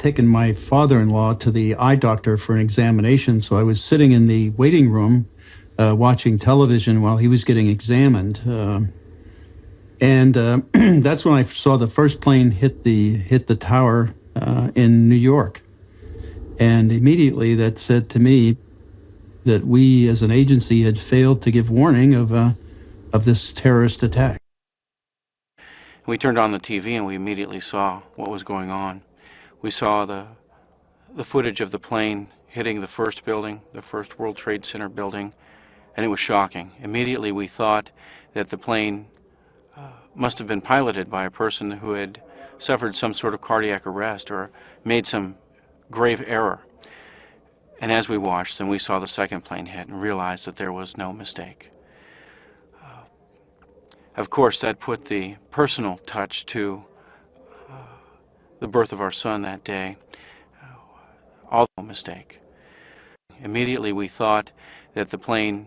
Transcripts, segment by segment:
taken my father-in-law to the eye doctor for an examination, so I was sitting in the waiting room watching television while he was getting examined. And that's when I saw the first plane hit the tower in New York. And immediately that said to me that we as an agency had failed to give warning of this terrorist attack. We turned on the TV and we immediately saw what was going on. We saw the footage of the plane hitting the first building, the first World Trade Center building, and it was shocking. Immediately we thought that the plane must have been piloted by a person who had suffered some sort of cardiac arrest or made some grave error. And as we watched, then we saw the second plane hit and realized that there was no mistake. Of course, that put the personal touch to the birth of our son that day. All no mistake. Immediately we thought that the plane,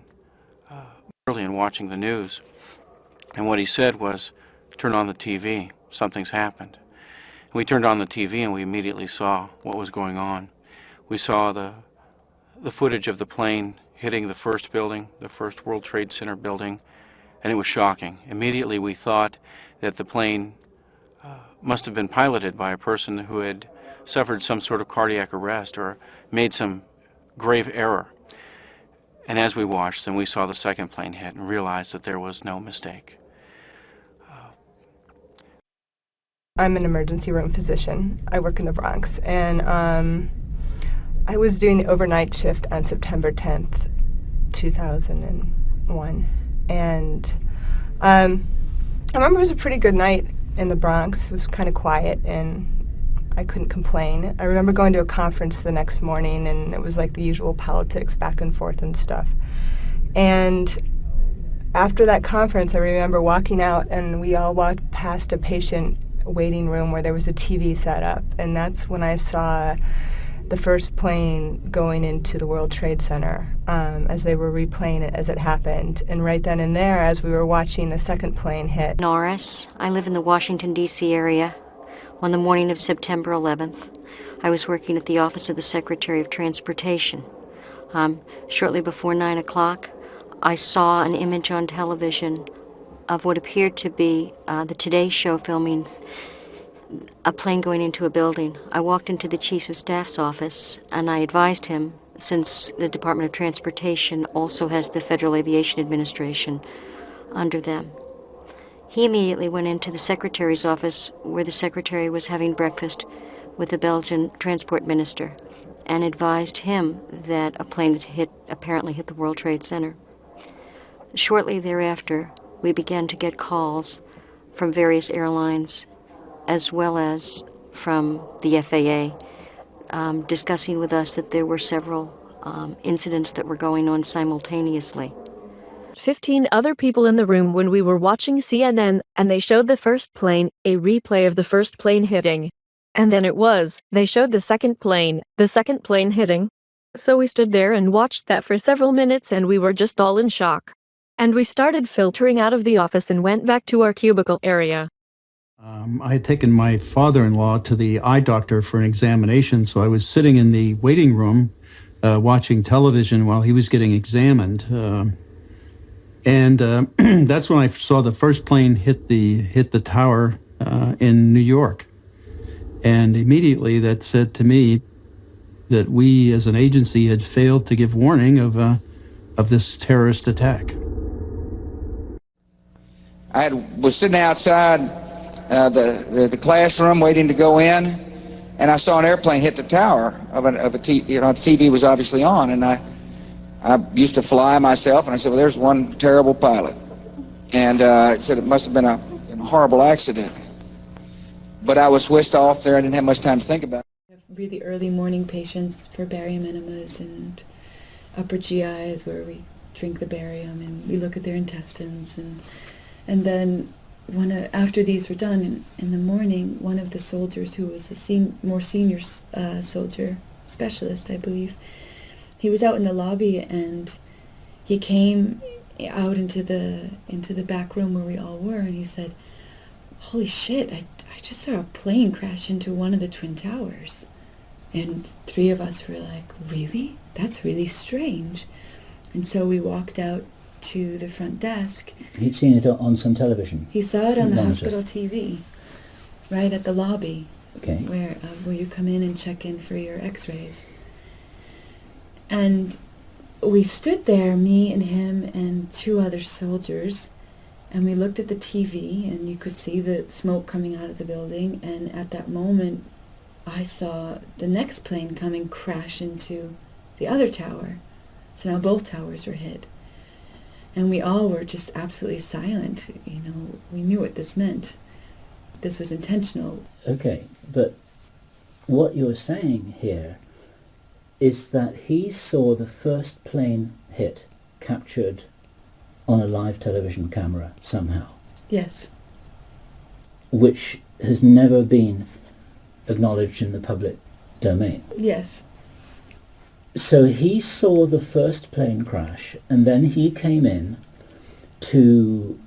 early in watching the news, and what he said was, turn on the TV, something's happened. And we turned on the TV and we immediately saw what was going on. We saw the footage of the plane hitting the first building, the first World Trade Center building, and it was shocking. Immediately we thought that the plane must have been piloted by a person who had suffered some sort of cardiac arrest or made some grave error. And as we watched, then we saw the second plane hit and realized that there was no mistake. I'm an emergency room physician. I work in the Bronx, and I was doing the overnight shift on September 10th, 2001. And I remember it was a pretty good night in the Bronx. It was kind of quiet, and I couldn't complain. I remember going to a conference the next morning, and it was like the usual politics back and forth and stuff. And after that conference, I remember walking out, and we all walked past a patient waiting room where there was a TV set up, and that's when I saw the first plane going into the World Trade Center as they were replaying it as it happened. And right then and there, as we were watching the second plane hit. Aranas. I live in the Washington, D.C. area. On the morning of September 11th, I was working at the office of the Secretary of Transportation. Shortly before 9 o'clock, I saw an image on television of what appeared to be the Today Show filming a plane going into a building. I walked into the Chief of Staff's office and I advised him, since the Department of Transportation also has the Federal Aviation Administration under them. He immediately went into the Secretary's office where the Secretary was having breakfast with the Belgian Transport Minister and advised him that a plane had apparently hit the World Trade Center. Shortly thereafter, we began to get calls from various airlines as well as from the FAA discussing with us that there were several incidents that were going on simultaneously. 15 other people in the room when we were watching CNN, and they showed the first plane, a replay of the first plane hitting. And then they showed the second plane hitting. So we stood there and watched that for several minutes, and we were just all in shock. And we started filtering out of the office and went back to our cubicle area. I had taken my father-in-law to the eye doctor for an examination, so I was sitting in the waiting room watching television while he was getting examined. And that's when I saw the first plane hit the tower in New York. And immediately that said to me that we as an agency had failed to give warning of this terrorist attack. I was sitting outside the classroom waiting to go in, and I saw an airplane hit the tower of a TV. The TV was obviously on, and I used to fly myself, and I said, well, there's one terrible pilot. And I said it must have been a horrible accident. But I was whisked off there. I didn't have much time to think about it. We have really early morning patients for barium enemas and upper GIs where we drink the barium and we look at their intestines. And then after these were done in the morning, one of the soldiers who was a more senior soldier, specialist, I believe, he was out in the lobby and he came out into the back room where we all were, and he said, "Holy shit, I just saw a plane crash into one of the Twin Towers." And 3 of us were like, really? That's really strange. And so we walked out to the front desk. He'd seen it on some television. He saw it on the monitor. hospital TV, right at the lobby, Okay. where you come in and check in for your x-rays. And we stood there, me and him and 2 other soldiers, and we looked at the TV, and you could see the smoke coming out of the building, and at that moment I saw the next plane coming crash into the other tower. So now both towers were hit. And we all were just absolutely silent. You know, we knew what this meant. This was intentional. Okay, but what you're saying here is that he saw the first plane hit captured on a live television camera somehow, Yes. which has never been acknowledged in the public domain. Yes. So he saw the first plane crash, and then he came in to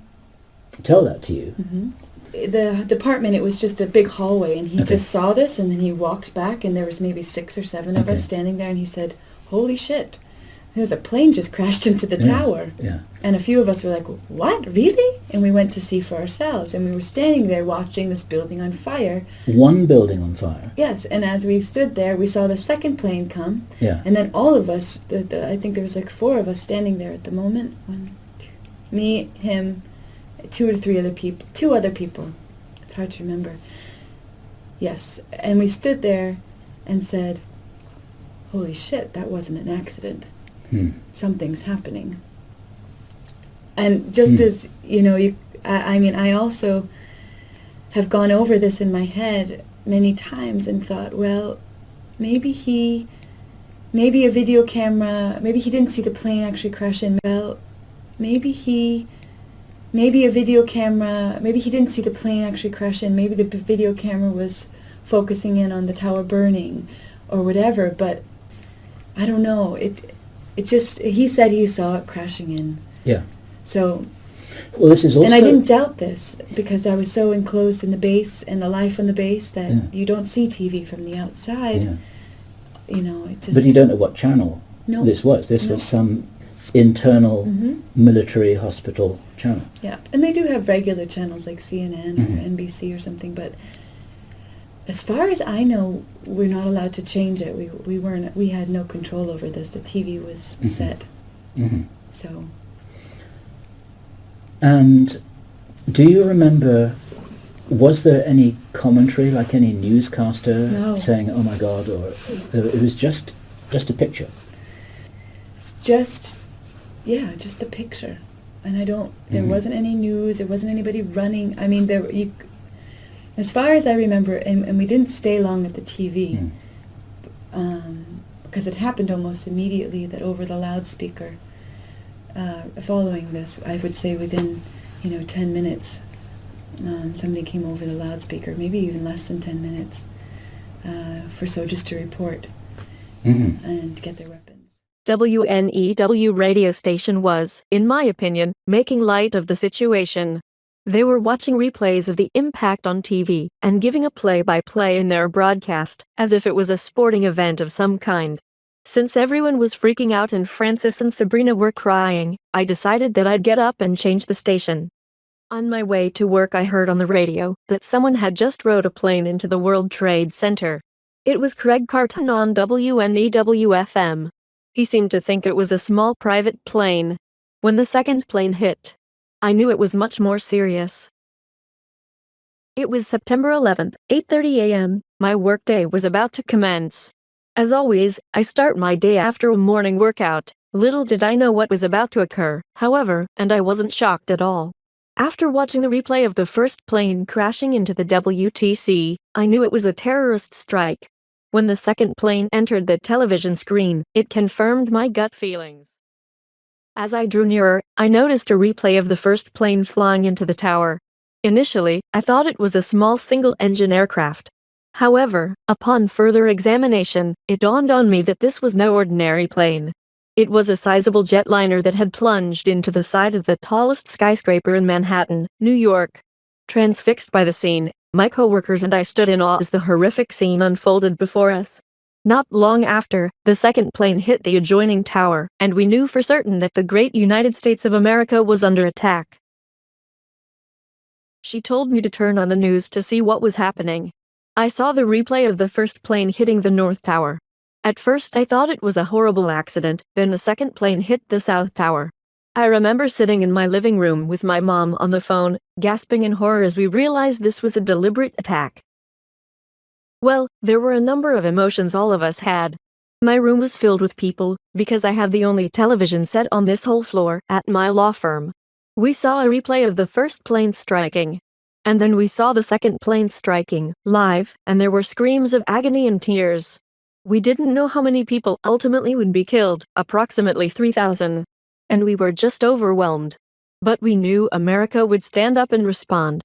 tell that to you. Hmm. The department, it was just a big hallway, and he Okay. just saw this, and then he walked back, and there was maybe 6 or 7 of us Okay. standing there, and he said, holy shit, there's a plane just crashed into the Yeah, tower. Yeah. And a few of us were like, what, really? And we went to see for ourselves, and we were standing there watching this building on fire. One building on fire. Yes, and as we stood there, we saw the second plane come, Yeah. and then all of us, I think there was like 4 of us standing there at the moment. 1, 2, me, him, 2 or 3 other people, 2 other people. It's hard to remember. Yes, and we stood there and said, holy shit, that wasn't an accident. Something's happening. And just as, you know, I mean, I also have gone over this in my head many times and thought, well, maybe a video camera, maybe he didn't see the plane actually crash in. Well, maybe a video camera, maybe he didn't see the plane actually crash in. Maybe the video camera was focusing in on the tower burning or whatever, but I don't know. It just, he said he saw it crashing in. Yeah. So, Well, this is also... and I didn't doubt this because I was so enclosed in the base and the life on the base that Yeah. you don't see TV from the outside. Yeah. You know, it just... But you don't know what channel No. this was. This No. was some internal Mhm. military hospital channel. Yeah, and they do have regular channels like CNN Mhm. or NBC or something, but as far as I know, we're not allowed to change it. We had no control over this. The TV was Mhm. set. Hmm. So, And do you remember, was there any commentary, like any newscaster No. saying, oh my God, or it was just a picture? it's just the picture. And there Mhm. wasn't any news, there wasn't anybody running. I mean, as far as I remember, and we didn't stay long at the TV, because it happened almost immediately that over the loudspeaker, following this, I would say within, 10 minutes, somebody came over the loudspeaker, maybe even less than 10 minutes, for soldiers to report Mm-hmm. and get their weapons. WNEW radio station was, in my opinion, making light of the situation. They were watching replays of the impact on TV and giving a play-by-play in their broadcast, as if it was a sporting event of some kind. Since everyone was freaking out and Francis and Sabrina were crying, I decided that I'd get up and change the station. On my way to work, I heard on the radio that someone had just rode a plane into the World Trade Center. It was Craig Carton on WNEW-FM. He seemed to think it was a small private plane. When the second plane hit, I knew it was much more serious. It was September 11th, 8:30 a.m. My workday was about to commence. As always, I start my day after a morning workout. Little did I know what was about to occur, however, and I wasn't shocked at all. After watching the replay of the first plane crashing into the WTC, I knew it was a terrorist strike. When the second plane entered the television screen, it confirmed my gut feelings. As I drew nearer, I noticed a replay of the first plane flying into the tower. Initially, I thought it was a small single-engine aircraft. However, upon further examination, it dawned on me that this was no ordinary plane. It was a sizable jetliner that had plunged into the side of the tallest skyscraper in Manhattan, New York. Transfixed by the scene, my coworkers and I stood in awe as the horrific scene unfolded before us. Not long after, the second plane hit the adjoining tower, and we knew for certain that the great United States of America was under attack. She told me to turn on the news to see what was happening. I saw the replay of the first plane hitting the North Tower. At first I thought it was a horrible accident, then the second plane hit the South Tower. I remember sitting in my living room with my mom on the phone, gasping in horror as we realized this was a deliberate attack. Well, there were a number of emotions all of us had. My room was filled with people, because I had the only television set on this whole floor at my law firm. We saw a replay of the first plane striking. And then we saw the second plane striking, live, and there were screams of agony and tears. We didn't know how many people ultimately would be killed, approximately 3,000. And we were just overwhelmed. But we knew America would stand up and respond.